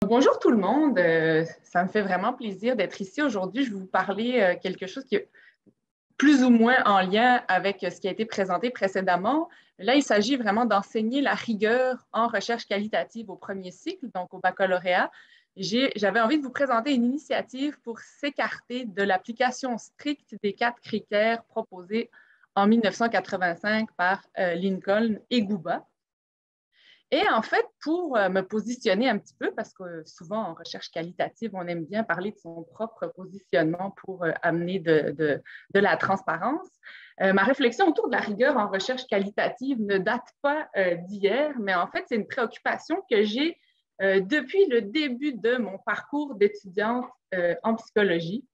Bonjour tout le monde, ça me fait vraiment plaisir d'être ici aujourd'hui. Je vais vous parler quelque chose qui est plus ou moins en lien avec ce qui a été présenté précédemment. Là, il s'agit vraiment d'enseigner la rigueur en recherche qualitative au premier cycle, donc au baccalauréat. J'avais envie de vous présenter une initiative pour s'écarter de l'application stricte des 4 critères proposés en 1985 par Lincoln et Guba. Et en fait, pour me positionner un petit peu, parce que souvent en recherche qualitative, on aime bien parler de son propre positionnement pour amener de la transparence, ma réflexion autour de la rigueur en recherche qualitative ne date pas d'hier, mais en fait, c'est une préoccupation que j'ai depuis le début de mon parcours d'étudiante en psychologie.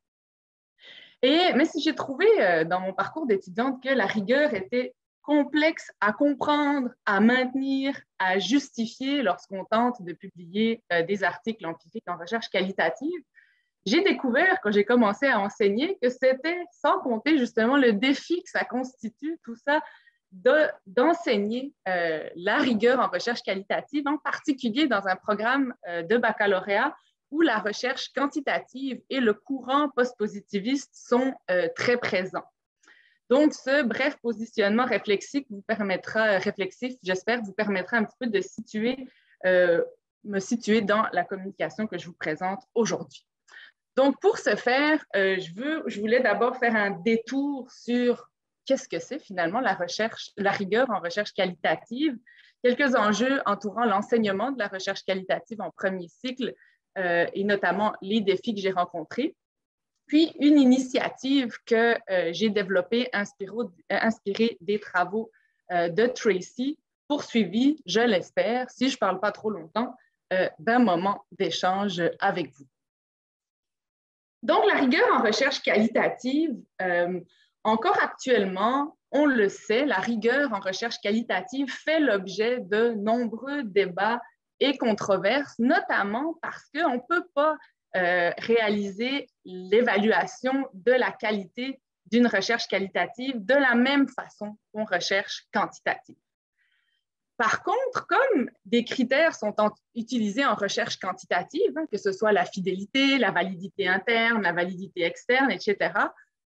Mais si j'ai trouvé dans mon parcours d'étudiante que la rigueur était complexe à comprendre, à maintenir, à justifier lorsqu'on tente de publier des articles empiriques en recherche qualitative, j'ai découvert, quand j'ai commencé à enseigner, que c'était, sans compter justement le défi que ça constitue, tout ça, d'enseigner la rigueur en recherche qualitative, en particulier dans un programme de baccalauréat où la recherche quantitative et le courant post-positiviste sont très présents. Donc, ce bref positionnement réflexif vous permettra, j'espère, vous permettra un petit peu de me situer dans la communication que je vous présente aujourd'hui. Donc, pour ce faire, je voulais d'abord faire un détour sur qu'est-ce que c'est finalement la rigueur en recherche qualitative, quelques enjeux entourant l'enseignement de la recherche qualitative en premier cycle et notamment les défis que j'ai rencontrés. Puis, une initiative que j'ai développée inspirée des travaux de Tracy, poursuivie, je l'espère, si je ne parle pas trop longtemps, d'un moment d'échange avec vous. Donc, la rigueur en recherche qualitative, encore actuellement, on le sait, la rigueur en recherche qualitative fait l'objet de nombreux débats et controverses, notamment parce qu'on ne peut pas réaliser l'évaluation de la qualité d'une recherche qualitative de la même façon qu'on recherche quantitative. Par contre, comme des critères sont utilisés en recherche quantitative, que ce soit la fidélité, la validité interne, la validité externe, etc.,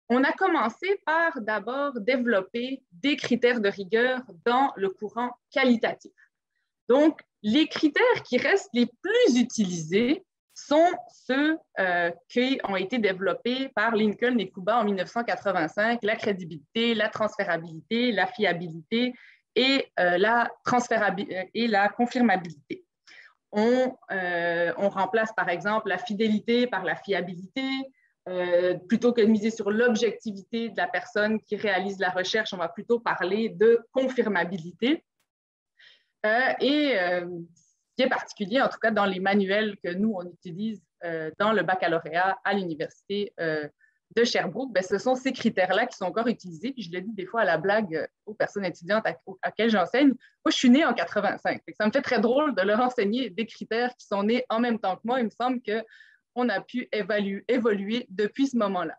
on a commencé par d'abord développer des critères de rigueur dans le courant qualitatif. Donc, les critères qui restent les plus utilisés sont ceux qui ont été développés par Lincoln et Guba en 1985, la crédibilité, la transférabilité, la fiabilité et la confirmabilité. On remplace par exemple la fidélité par la fiabilité. Plutôt que de miser sur l'objectivité de la personne qui réalise la recherche, on va plutôt parler de confirmabilité. Ce qui est particulier, en tout cas dans les manuels que nous, on utilise dans le baccalauréat à l'Université de Sherbrooke, bien, ce sont ces critères-là qui sont encore utilisés. Puis je le dis des fois à la blague aux personnes étudiantes à qui j'enseigne. Moi, je suis née en 85. Ça me fait très drôle de leur enseigner des critères qui sont nés en même temps que moi. Il me semble qu'on a pu évoluer depuis ce moment-là.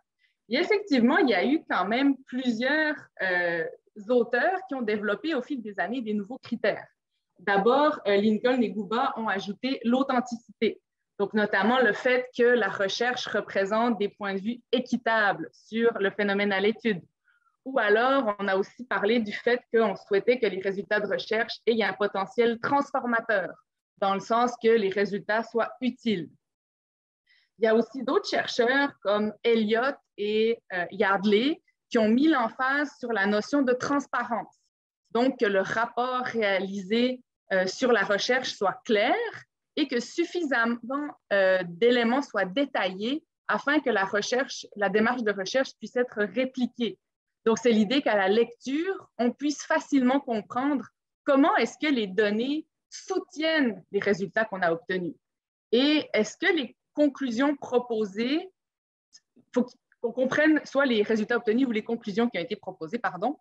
Et effectivement, il y a eu quand même plusieurs auteurs qui ont développé au fil des années des nouveaux critères. D'abord, Lincoln et Guba ont ajouté l'authenticité. Donc, notamment le fait que la recherche représente des points de vue équitables sur le phénomène à l'étude. Ou alors, on a aussi parlé du fait qu'on souhaitait que les résultats de recherche aient un potentiel transformateur, dans le sens que les résultats soient utiles. Il y a aussi d'autres chercheurs comme Elliott et Yardley qui ont mis l'emphase sur la notion de transparence. Donc, que le rapport réalisé sur la recherche soit clair et que suffisamment d'éléments soient détaillés afin que la démarche de recherche puisse être répliquée. Donc, c'est l'idée qu'à la lecture, on puisse facilement comprendre comment est-ce que les données soutiennent les résultats qu'on a obtenus. Et est-ce que les conclusions proposées, il faut qu'on comprenne soit les résultats obtenus ou les conclusions qui ont été proposées, pardon.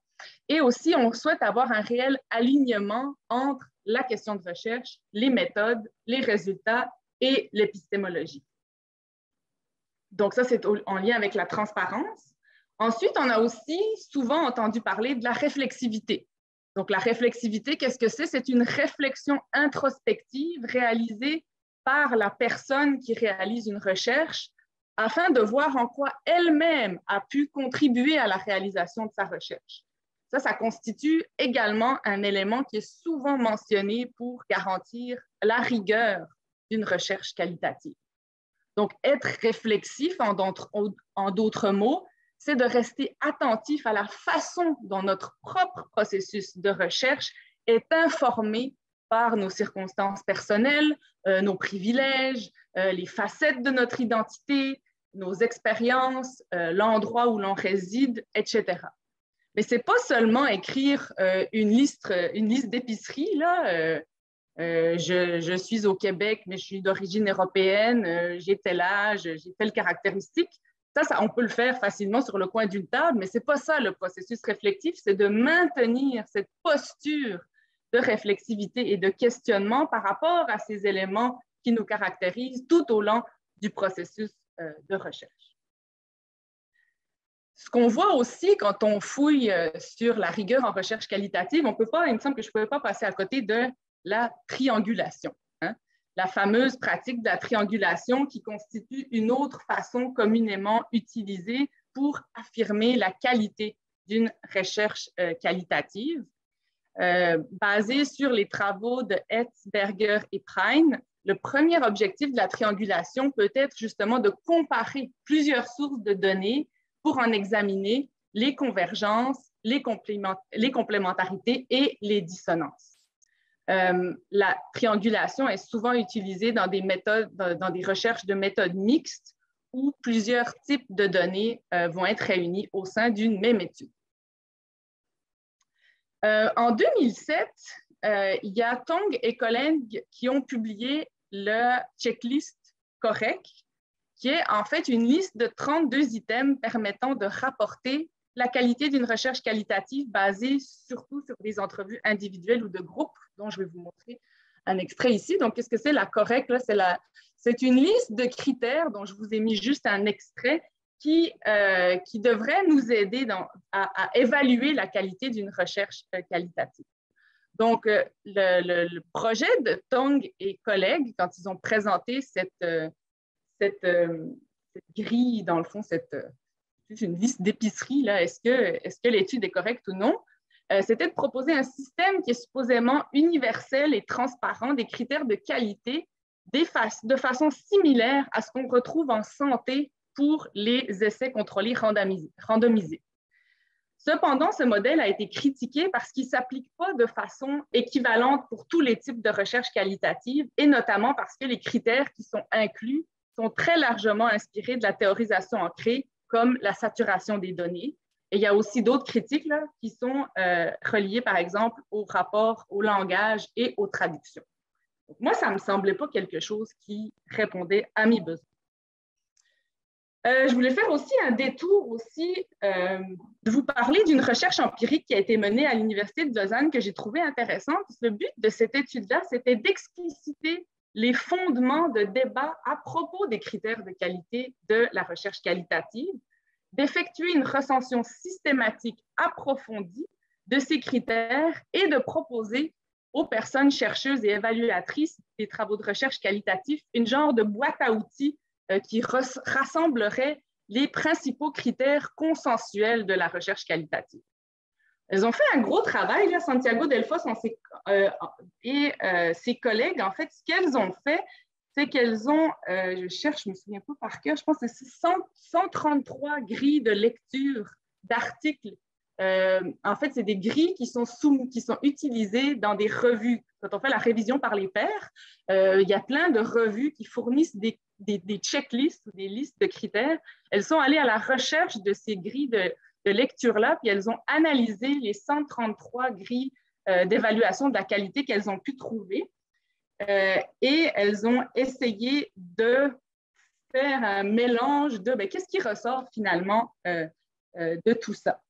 Et aussi, on souhaite avoir un réel alignement entre la question de recherche, les méthodes, les résultats et l'épistémologie. Donc ça, c'est en lien avec la transparence. Ensuite, on a aussi souvent entendu parler de la réflexivité. Donc la réflexivité, qu'est-ce que c'est? C'est une réflexion introspective réalisée par la personne qui réalise une recherche afin de voir en quoi elle-même a pu contribuer à la réalisation de sa recherche. Ça constitue également un élément qui est souvent mentionné pour garantir la rigueur d'une recherche qualitative. Donc, être réflexif, en d'autres mots, c'est de rester attentif à la façon dont notre propre processus de recherche est informé par nos circonstances personnelles, nos privilèges, les facettes de notre identité, nos expériences, l'endroit où l'on réside, etc. Mais ce n'est pas seulement écrire une liste d'épicerie, là. Je suis au Québec, mais je suis d'origine européenne, j'ai tel âge, j'ai telle caractéristique. Ça, on peut le faire facilement sur le coin d'une table, mais ce n'est pas ça le processus réflexif, c'est de maintenir cette posture de réflexivité et de questionnement par rapport à ces éléments qui nous caractérisent tout au long du processus de recherche. Ce qu'on voit aussi quand on fouille sur la rigueur en recherche qualitative, il me semble que je ne pouvais pas passer à côté de la triangulation, hein? La fameuse pratique de la triangulation qui constitue une autre façon communément utilisée pour affirmer la qualité d'une recherche qualitative. Basée sur les travaux de Hetz, Berger et Prine, le premier objectif de la triangulation peut être justement de comparer plusieurs sources de données pour en examiner les convergences, les complémentarités et les dissonances. La triangulation est souvent utilisée dans des recherches de méthodes mixtes où plusieurs types de données vont être réunis au sein d'une même étude. En 2007, il y a Tong et collègues qui ont publié le checklist correct, qui est en fait une liste de 32 items permettant de rapporter la qualité d'une recherche qualitative basée surtout sur des entrevues individuelles ou de groupes, dont je vais vous montrer un extrait ici. Donc, qu'est-ce que c'est la correcte? C'est une liste de critères dont je vous ai mis juste un extrait qui devrait nous aider à évaluer la qualité d'une recherche qualitative. Donc, le projet de Tong et collègues, quand ils ont présenté cette grille, dans le fond, une liste d'épicerie, est-ce que l'étude est correcte ou non? C'était de proposer un système qui est supposément universel et transparent des critères de qualité de façon similaire à ce qu'on retrouve en santé pour les essais contrôlés randomisés. Cependant, ce modèle a été critiqué parce qu'il ne s'applique pas de façon équivalente pour tous les types de recherche qualitative et notamment parce que les critères qui sont inclus sont très largement inspirés de la théorisation ancrée comme la saturation des données. Et il y a aussi d'autres critiques là, qui sont reliées, par exemple, au rapport au langage et aux traductions. Donc, moi, ça ne me semblait pas quelque chose qui répondait à mes besoins. Je voulais faire aussi un détour aussi, de vous parler d'une recherche empirique qui a été menée à l'Université de Lausanne que j'ai trouvée intéressante. Le but de cette étude-là, c'était d'expliciter les fondements de débat à propos des critères de qualité de la recherche qualitative, d'effectuer une recension systématique approfondie de ces critères et de proposer aux personnes chercheuses et évaluatrices des travaux de recherche qualitatifs une genre de boîte à outils qui rassemblerait les principaux critères consensuels de la recherche qualitative. Elles ont fait un gros travail, là, Santiago Delfos et ses collègues. En fait, ce qu'elles ont fait, c'est qu'elles ont, je me souviens pas par cœur, je pense que c'est 133 grilles de lecture d'articles. En fait, c'est des grilles qui sont utilisées dans des revues. Quand on fait la révision par les pairs, il y a plein de revues qui fournissent des checklists ou des listes de critères. Elles sont allées à la recherche de ces grilles de lecture-là, puis elles ont analysé les 133 grilles d'évaluation de la qualité qu'elles ont pu trouver. Et elles ont essayé de faire un mélange de qu'est-ce qui ressort finalement de tout ça.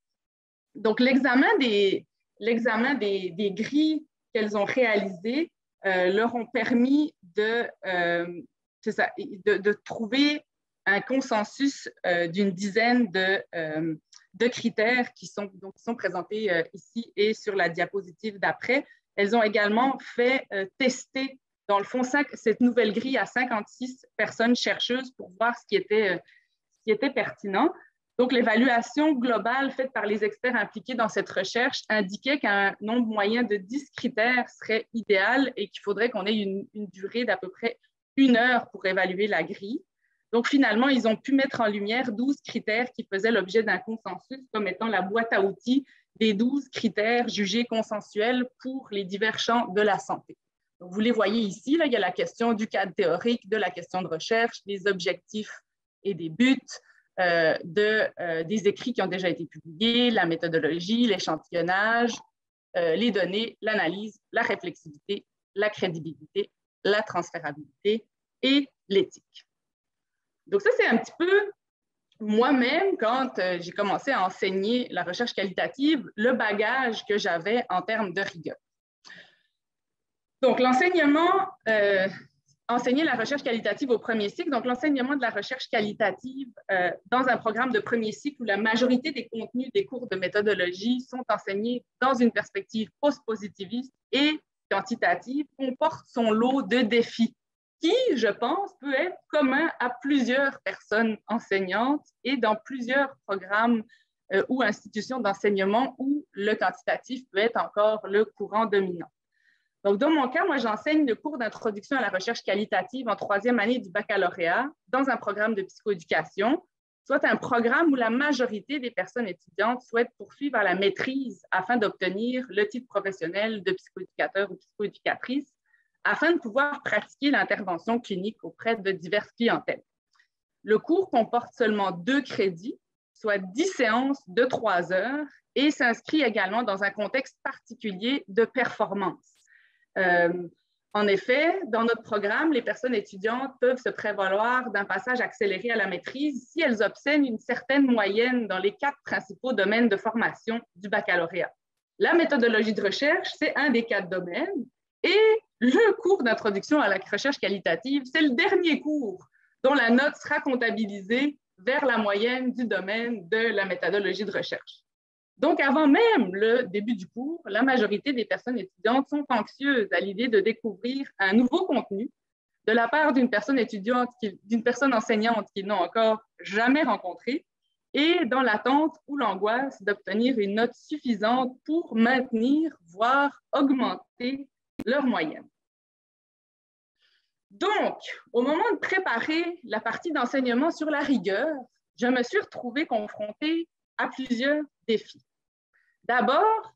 Donc, l'examen des grilles qu'elles ont réalisées leur ont permis de trouver un consensus d'une dizaine de critères qui sont présentés ici et sur la diapositive d'après. Elles ont également fait tester dans le fond, cette nouvelle grille à 56 personnes chercheuses pour voir ce qui était pertinent. Donc, l'évaluation globale faite par les experts impliqués dans cette recherche indiquait qu'un nombre moyen de 10 critères serait idéal et qu'il faudrait qu'on ait une durée d'à peu près 1 heure pour évaluer la grille. Donc, finalement, ils ont pu mettre en lumière 12 critères qui faisaient l'objet d'un consensus comme étant la boîte à outils des 12 critères jugés consensuels pour les divers champs de la santé. Donc, vous les voyez ici, là, il y a la question du cadre théorique, de la question de recherche, des objectifs et des buts, des écrits qui ont déjà été publiés, la méthodologie, l'échantillonnage, les données, l'analyse, la réflexivité, la crédibilité, la transférabilité et l'éthique. Donc ça, c'est un petit peu moi-même, quand j'ai commencé à enseigner la recherche qualitative, le bagage que j'avais en termes de rigueur. Donc l'enseignement, enseigner la recherche qualitative au premier cycle, donc l'enseignement de la recherche qualitative dans un programme de premier cycle où la majorité des contenus des cours de méthodologie sont enseignés dans une perspective post-positiviste et quantitative, comporte son lot de défis qui, je pense, peut être commun à plusieurs personnes enseignantes et dans plusieurs programmes ou institutions d'enseignement où le quantitatif peut être encore le courant dominant. Donc, dans mon cas, moi, j'enseigne le cours d'introduction à la recherche qualitative en 3e année du baccalauréat dans un programme de psychoéducation, soit un programme où la majorité des personnes étudiantes souhaitent poursuivre à la maîtrise afin d'obtenir le titre professionnel de psychoéducateur ou psychoéducatrice, afin de pouvoir pratiquer l'intervention clinique auprès de diverses clientèles. Le cours comporte seulement 2 crédits, soit 10 séances de 3 heures, et s'inscrit également dans un contexte particulier de performance. En effet, dans notre programme, les personnes étudiantes peuvent se prévaloir d'un passage accéléré à la maîtrise si elles obtiennent une certaine moyenne dans les 4 principaux domaines de formation du baccalauréat. La méthodologie de recherche, c'est un des 4 domaines, et le cours d'introduction à la recherche qualitative, c'est le dernier cours dont la note sera comptabilisée vers la moyenne du domaine de la méthodologie de recherche. Donc, avant même le début du cours, la majorité des personnes étudiantes sont anxieuses à l'idée de découvrir un nouveau contenu de la part d'une personne étudiante, d'une personne enseignante qu'ils n'ont encore jamais rencontrée, et dans l'attente ou l'angoisse d'obtenir une note suffisante pour maintenir, voire augmenter leur moyenne. Donc, au moment de préparer la partie d'enseignement sur la rigueur, je me suis retrouvée confrontée à plusieurs défis. D'abord,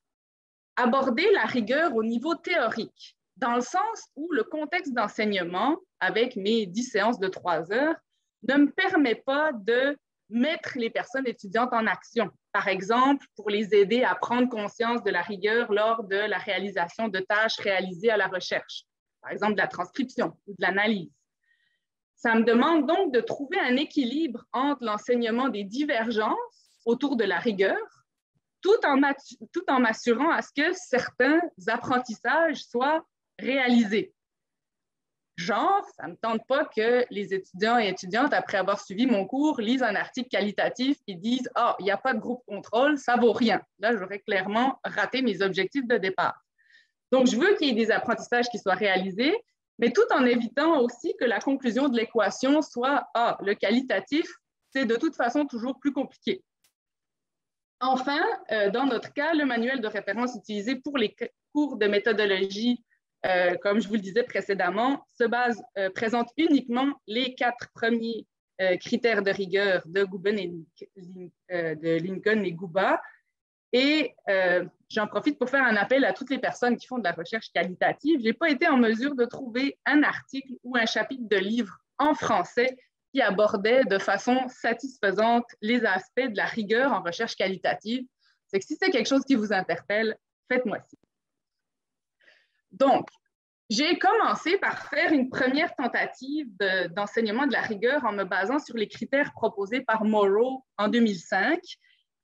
aborder la rigueur au niveau théorique, dans le sens où le contexte d'enseignement, avec mes 10 séances de 3 heures, ne me permet pas de mettre les personnes étudiantes en action. Par exemple, pour les aider à prendre conscience de la rigueur lors de la réalisation de tâches réalisées à la recherche, par exemple de la transcription ou de l'analyse. Ça me demande donc de trouver un équilibre entre l'enseignement des divergences autour de la rigueur, tout en m'assurant à ce que certains apprentissages soient réalisés. Genre, ça ne me tente pas que les étudiants et étudiantes, après avoir suivi mon cours, lisent un article qualitatif et disent « Ah, il n'y a pas de groupe contrôle, ça ne vaut rien. » Là, j'aurais clairement raté mes objectifs de départ. Donc, je veux qu'il y ait des apprentissages qui soient réalisés, mais tout en évitant aussi que la conclusion de l'équation soit « Ah, le qualitatif, c'est de toute façon toujours plus compliqué. » Enfin, dans notre cas, le manuel de référence utilisé pour les cours de méthodologie, comme je vous le disais précédemment, présente uniquement les 4 premiers critères de rigueur de Lincoln et Guba. Et j'en profite pour faire un appel à toutes les personnes qui font de la recherche qualitative. Je n'ai pas été en mesure de trouver un article ou un chapitre de livre en français qui abordait de façon satisfaisante les aspects de la rigueur en recherche qualitative. C'est que si c'est quelque chose qui vous interpelle, faites-moi signe. Donc, j'ai commencé par faire une première tentative d'enseignement de la rigueur en me basant sur les critères proposés par Morrow en 2005,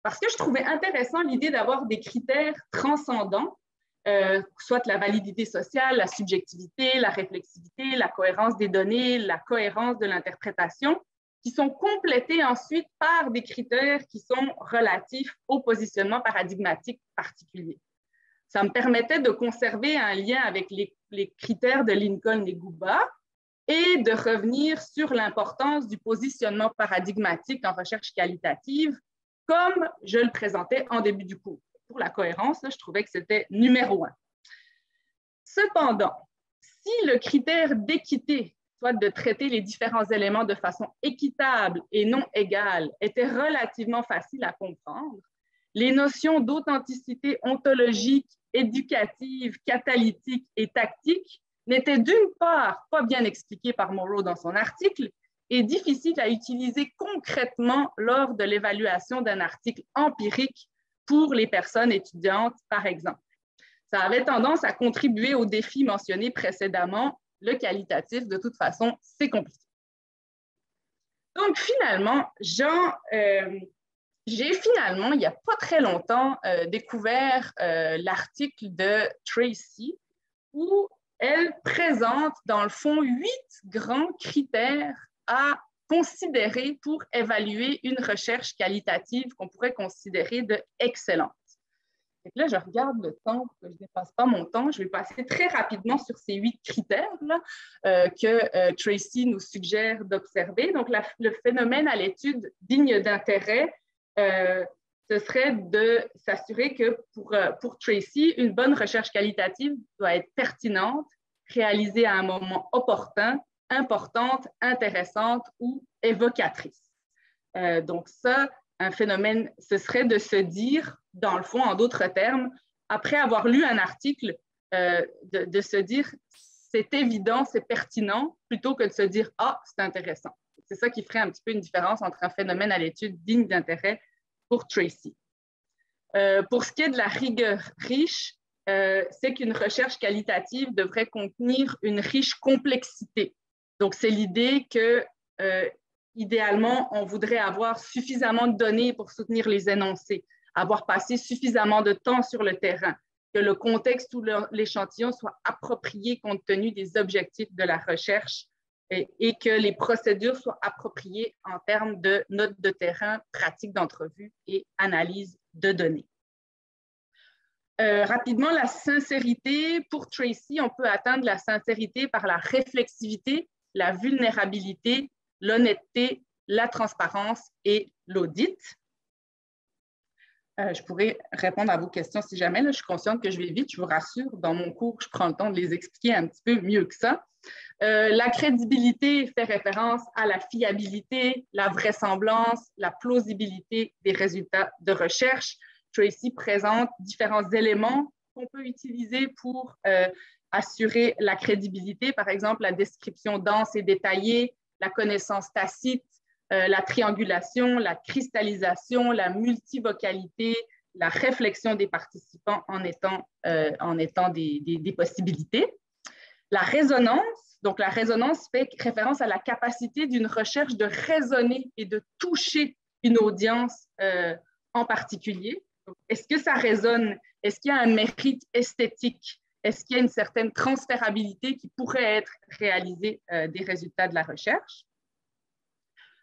parce que je trouvais intéressant l'idée d'avoir des critères transcendants, soit la validité sociale, la subjectivité, la réflexivité, la cohérence des données, la cohérence de l'interprétation, qui sont complétés ensuite par des critères qui sont relatifs au positionnement paradigmatique particulier. Ça me permettait de conserver un lien avec les critères de Lincoln et Guba et de revenir sur l'importance du positionnement paradigmatique en recherche qualitative, comme je le présentais en début du cours. Pour la cohérence, là, je trouvais que c'était numéro 1. Cependant, si le critère d'équité, soit de traiter les différents éléments de façon équitable et non égale, était relativement facile à comprendre, les notions d'authenticité ontologique, éducative, catalytique et tactique n'étaient d'une part pas bien expliquées par Morrow dans son article et difficiles à utiliser concrètement lors de l'évaluation d'un article empirique pour les personnes étudiantes, par exemple. Ça avait tendance à contribuer aux défis mentionnés précédemment. Le qualitatif, de toute façon, c'est compliqué. Donc, finalement, j'ai finalement, il n'y a pas très longtemps, découvert l'article de Tracy où elle présente, dans le fond, 8 grands critères à considérer pour évaluer une recherche qualitative qu'on pourrait considérer d'excellente. Là, je regarde le temps pour que je ne dépasse pas mon temps. Je vais passer très rapidement sur ces 8 critères-là que Tracy nous suggère d'observer. Donc, le phénomène à l'étude digne d'intérêt, ce serait de s'assurer que pour Tracy, une bonne recherche qualitative doit être pertinente, réalisée à un moment opportun, importante, intéressante ou évocatrice. Donc ça, un phénomène, ce serait de se dire, dans le fond, en d'autres termes, après avoir lu un article, de se dire c'est évident, c'est pertinent, plutôt que de se dire ah, c'est intéressant. C'est ça qui ferait un petit peu une différence entre un phénomène à l'étude digne d'intérêt pour Tracy. Pour ce qui est de la rigueur riche, c'est qu'une recherche qualitative devrait contenir une riche complexité. Donc, c'est l'idée que, idéalement, on voudrait avoir suffisamment de données pour soutenir les énoncés, avoir passé suffisamment de temps sur le terrain, que le contexte ou l'échantillon soit approprié compte tenu des objectifs de la recherche et que les procédures soient appropriées en termes de notes de terrain, pratiques d'entrevue et analyse de données. Rapidement, la sincérité. Pour Tracy, on peut atteindre la sincérité par la réflexivité, la vulnérabilité, l'honnêteté, la transparence et l'audit. Je pourrais répondre à vos questions si jamais. Là, je suis consciente que je vais vite, je vous rassure. Dans mon cours, je prends le temps de les expliquer un petit peu mieux que ça. La crédibilité fait référence à la fiabilité, la vraisemblance, la plausibilité des résultats de recherche. Tracy présente différents éléments qu'on peut utiliser pour assurer la crédibilité, par exemple la description dense et détaillée, la connaissance tacite, la triangulation, la cristallisation, la multivocalité, la réflexion des participants en étant des possibilités. La résonance, donc la résonance fait référence à la capacité d'une recherche de résonner et de toucher une audience en particulier. Est-ce que ça résonne? Est-ce qu'il y a un mérite esthétique? Est-ce qu'il y a une certaine transférabilité qui pourrait être réalisée des résultats de la recherche?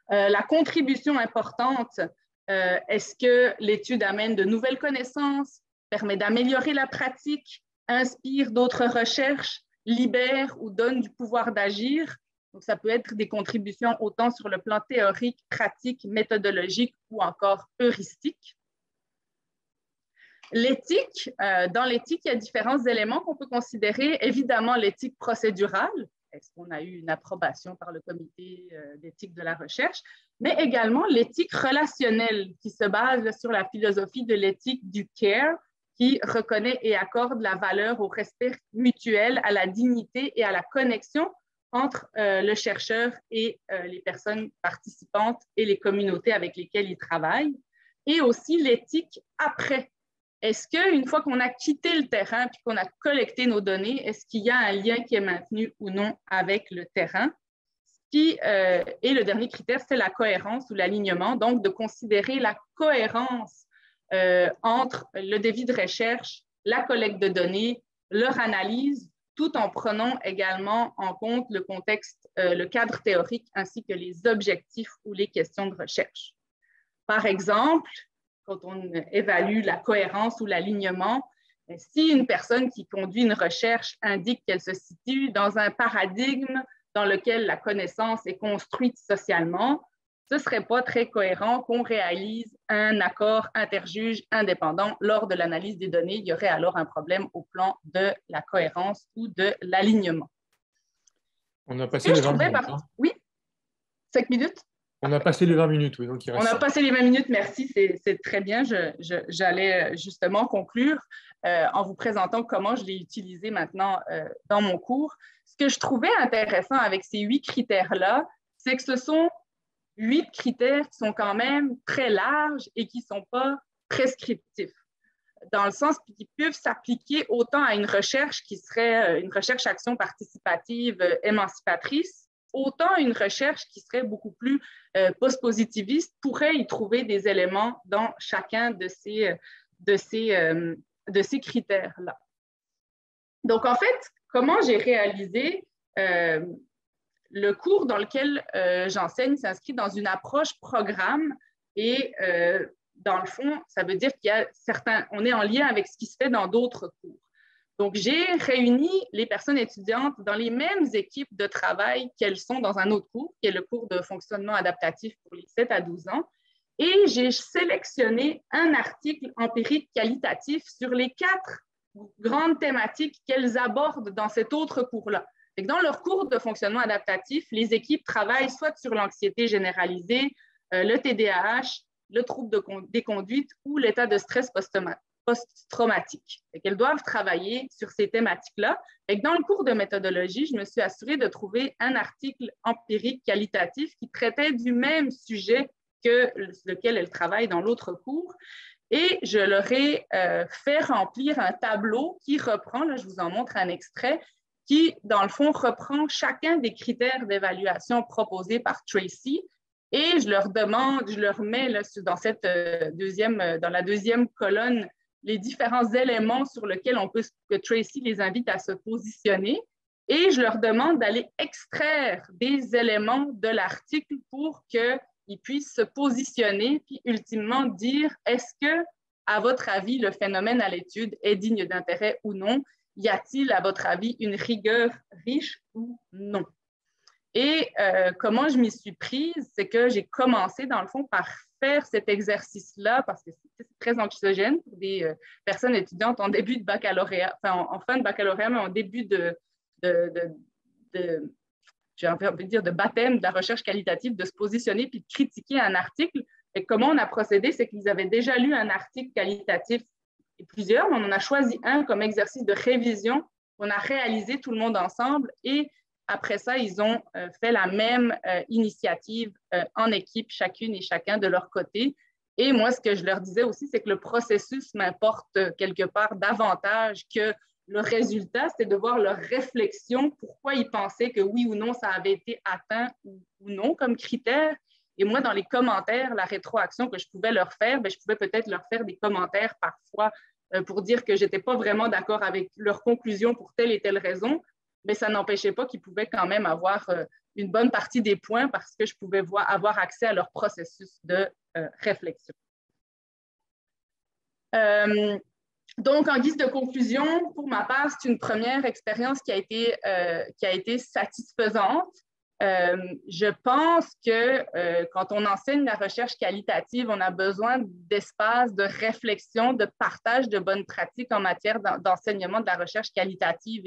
La contribution importante, est-ce que l'étude amène de nouvelles connaissances, permet d'améliorer la pratique, inspire d'autres recherches, libère ou donne du pouvoir d'agir? Donc, ça peut être des contributions autant sur le plan théorique, pratique, méthodologique ou encore heuristique. L'éthique, dans l'éthique, il y a différents éléments qu'on peut considérer. Évidemment, l'éthique procédurale. Est-ce qu'on a eu une approbation par le comité d'éthique de la recherche? Mais également l'éthique relationnelle qui se base sur la philosophie de l'éthique du care, qui reconnaît et accorde la valeur au respect mutuel, à la dignité et à la connexion entre le chercheur et les personnes participantes et les communautés avec lesquelles il travaille. Et aussi l'éthique après. Est-ce qu'une fois qu'on a quitté le terrain puis qu'on a collecté nos données, est-ce qu'il y a un lien qui est maintenu ou non avec le terrain? Et le dernier critère, c'est la cohérence ou l'alignement, donc de considérer la cohérence entre le devis de recherche, la collecte de données, leur analyse, tout en prenant également en compte le contexte, le cadre théorique ainsi que les objectifs ou les questions de recherche. Par exemple, quand on évalue la cohérence ou l'alignement, Si une personne qui conduit une recherche indique qu'elle se situe dans un paradigme dans lequel la connaissance est construite socialement, ce ne serait pas très cohérent qu'on réalise un accord interjuge indépendant lors de l'analyse des données. Il y aurait alors un problème au plan de la cohérence ou de l'alignement. On a passé les 20 minutes. Oui, 5 minutes. On a passé les 20 minutes, oui. Donc il reste on a passé les 20 minutes, merci, c'est très bien. J'allais justement conclure en vous présentant comment je l'ai utilisé maintenant dans mon cours. Ce que je trouvais intéressant avec ces 8 critères-là, c'est que ce sont 8 critères qui sont quand même très larges et qui ne sont pas prescriptifs, dans le sens qu'ils peuvent s'appliquer autant à une recherche qui serait une recherche-action participative émancipatrice, autant une recherche qui serait beaucoup plus post-positiviste pourrait y trouver des éléments dans chacun de ces critères-là. Donc, en fait, comment j'ai réalisé le cours dans lequel j'enseigne s'inscrit dans une approche programme et dans le fond, ça veut dire on est en lien avec ce qui se fait dans d'autres cours. Donc, j'ai réuni les personnes étudiantes dans les mêmes équipes de travail qu'elles sont dans un autre cours, qui est le cours de fonctionnement adaptatif pour les 7 à 12 ans, et j'ai sélectionné un article empirique qualitatif sur les 4 grandes thématiques qu'elles abordent dans cet autre cours-là. Dans leur cours de fonctionnement adaptatif, les équipes travaillent soit sur l'anxiété généralisée, le TDAH, le trouble des conduites ou l'état de stress post-traumatique. Elles doivent travailler sur ces thématiques-là. Dans le cours de méthodologie, je me suis assurée de trouver un article empirique qualitatif qui traitait du même sujet que lequel elles travaillent dans l'autre cours. Et je leur ai fait remplir un tableau qui reprend, là je vous en montre un extrait, qui, dans le fond, reprend chacun des critères d'évaluation proposés par Tracy. Et je leur mets là, dans la deuxième colonne les différents éléments sur lesquels que Tracy les invite à se positionner. Et je leur demande d'aller extraire des éléments de l'article pour qu'ils puissent se positionner, puis ultimement dire, est-ce que, à votre avis, le phénomène à l'étude est digne d'intérêt ou non? Y a-t-il, à votre avis, une rigueur riche ou non? Et comment je m'y suis prise, c'est que j'ai commencé, dans le fond, par faire cet exercice-là, parce que c'est très anxiogène pour des personnes étudiantes en début de baccalauréat, enfin en fin de baccalauréat, mais en début j'ai envie de dire, de baptême de la recherche qualitative, de se positionner puis de critiquer un article. Et comment on a procédé, c'est qu'ils avaient déjà lu un article qualitatif, et plusieurs, mais on en a choisi un comme exercice de révision. On a réalisé tout le monde ensemble et après ça, ils ont fait la même initiative en équipe, chacune et chacun de leur côté. Et moi, ce que je leur disais aussi, c'est que le processus m'importe quelque part davantage que le résultat, c'est de voir leur réflexion, pourquoi ils pensaient que oui ou non, ça avait été atteint ou non comme critère. Et moi, dans les commentaires, la rétroaction que je pouvais leur faire, je pouvais peut-être leur faire des commentaires parfois pour dire que je n'étais pas vraiment d'accord avec leur conclusion pour telle et telle raison, mais ça n'empêchait pas qu'ils pouvaient quand même avoir une bonne partie des points parce que je pouvais avoir accès à leur processus de réflexion. Donc, en guise de conclusion, pour ma part, c'est une première expérience qui a été satisfaisante. Je pense que quand on enseigne la recherche qualitative, on a besoin d'espace de réflexion, de partage de bonnes pratiques en matière d'enseignement de la recherche qualitative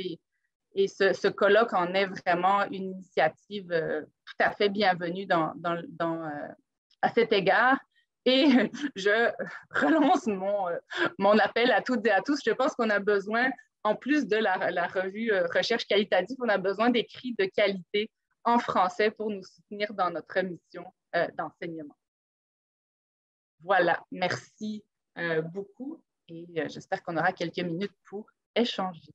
et ce colloque en est vraiment une initiative tout à fait bienvenue à cet égard. Et je relance mon appel à toutes et à tous. Je pense qu'on a besoin, en plus de la revue Recherche qualitative, on a besoin d'écrits de qualité en français pour nous soutenir dans notre mission d'enseignement. Voilà, merci beaucoup et j'espère qu'on aura quelques minutes pour échanger.